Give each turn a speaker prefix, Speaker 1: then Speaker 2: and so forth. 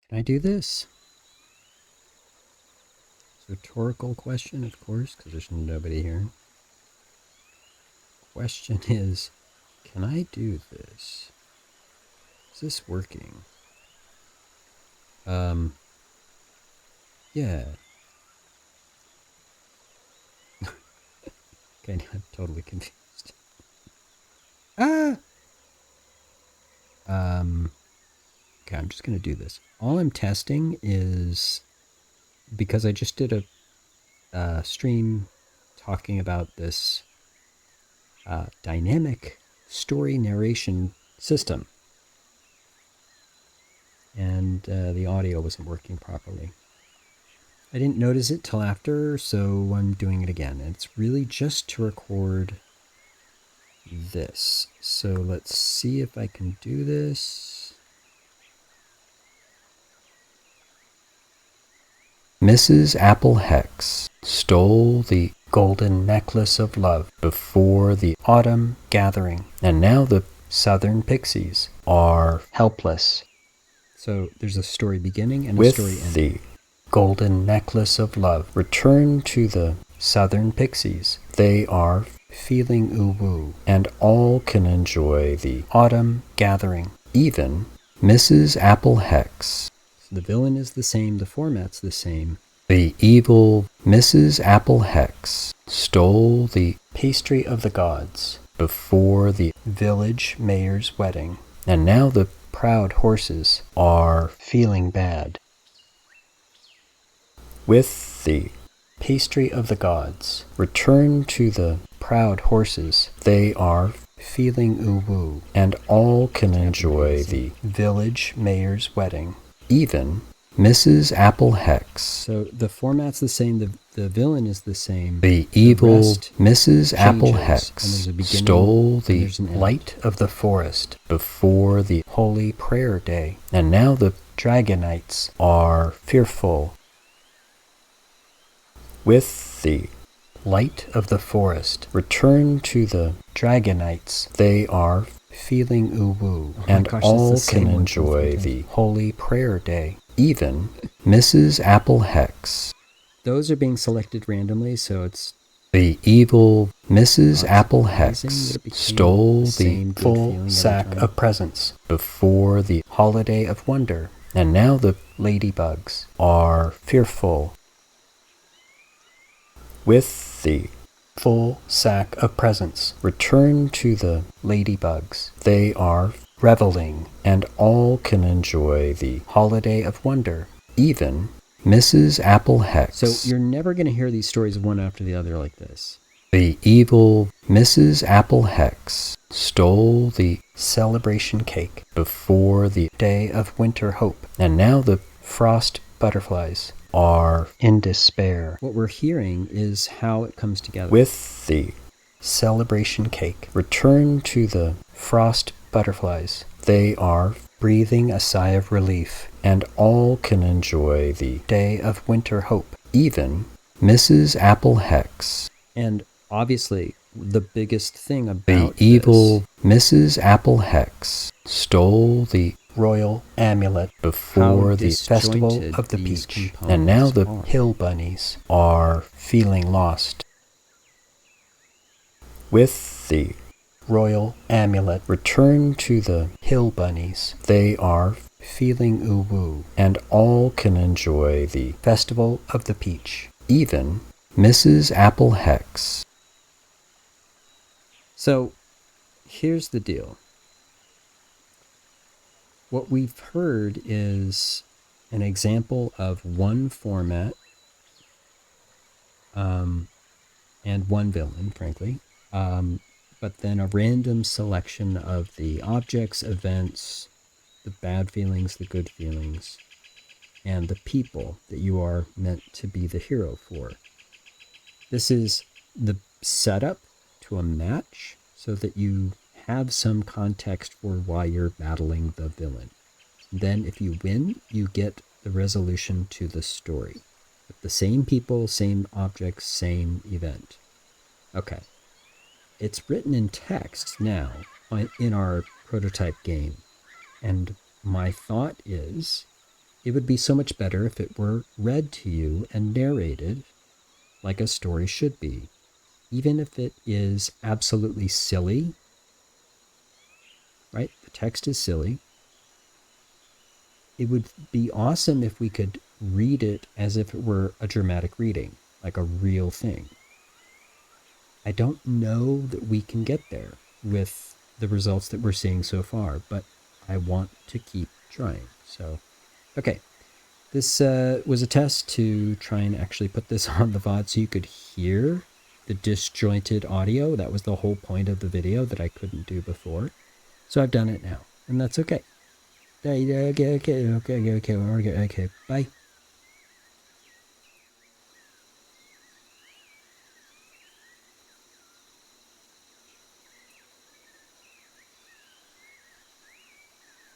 Speaker 1: Can I do this? It's a rhetorical question, of course, because there's nobody here. Question is, can I do this? Is this working? Yeah. Okay, now I'm totally confused. Ah! Okay, I'm just going to do this. All I'm testing is, because I just did a stream talking about this dynamic story narration system, and the audio wasn't working properly. I didn't notice it till after, so I'm doing it again. And it's really just to record this. So let's see if I can do this. Mrs. Apple Hex stole the golden necklace of love before the autumn gathering, and now the southern pixies are helpless. So there's a story beginning and a story ending. With the golden necklace of love, return to the southern pixies. They are feeling uwu, and all can enjoy the autumn gathering, even Mrs. Apple Hex. The villain is the same, the format's the same. The evil Mrs. Apple Hex stole the pastry of the gods before the village mayor's wedding, and now the proud horses are feeling bad. With the pastry of the gods, return to the proud horses. They are feeling uwu, and all can enjoy the village mayor's wedding, even Mrs. Apple Hex. So the format's the same, the villain is the same. The evil Mrs. Apple Hex stole the light of the forest before the holy prayer day, and now the dragonites are fearful. With the light of the forest, return to the dragonites. They are feeling uwu, and all can enjoy the holy prayer day, even Mrs. Apple Hex. Those are being selected randomly, so it's... The evil Mrs. Apple Hex stole the full sack of presents before the holiday of wonder, and now the ladybugs are fearful. With the full sack of presents, return to the ladybugs. They are reveling, and all can enjoy the holiday of wonder, even Mrs. Apple Hex. So you're never going to hear these stories one after the other like this. The evil Mrs. Apple Hex stole the celebration cake before the day of winter hope, and now the frost butterflies are in despair. What we're hearing is how it comes together. With the celebration cake, return to the frost butterflies. They are breathing a sigh of relief, and all can enjoy the day of winter hope, even Mrs. Apple Hex. And obviously, the biggest thing about the evil Mrs. Apple Hex stole the royal amulet before the festival of the peach, and now the hill bunnies are feeling lost. With the royal amulet, return to the hill bunnies. They are feeling uwu, and all can enjoy the festival of the peach, even Mrs. Apple Hex. So, here's the deal. What we've heard is an example of one format and one villain, frankly, but then a random selection of the objects, events, the bad feelings, the good feelings, and the people that you are meant to be the hero for. This is the setup to a match so that you have some context for why you're battling the villain. Then if you win, you get the resolution to the story. With the same people, same objects, same event. Okay. It's written in text now in our prototype game. And my thought is It would be so much better if it were read to you and narrated like a story should be. Even if it is absolutely silly, right? The text is silly. It would be awesome if we could read it as if it were a dramatic reading, like a real thing. I don't know that we can get there with the results that we're seeing so far, but I want to keep trying. So, okay. This was a test to try and actually put this on the VOD so you could hear the disjointed audio. That was the whole point of the video that I couldn't do before. So I've done it now, and that's okay. Okay. Bye.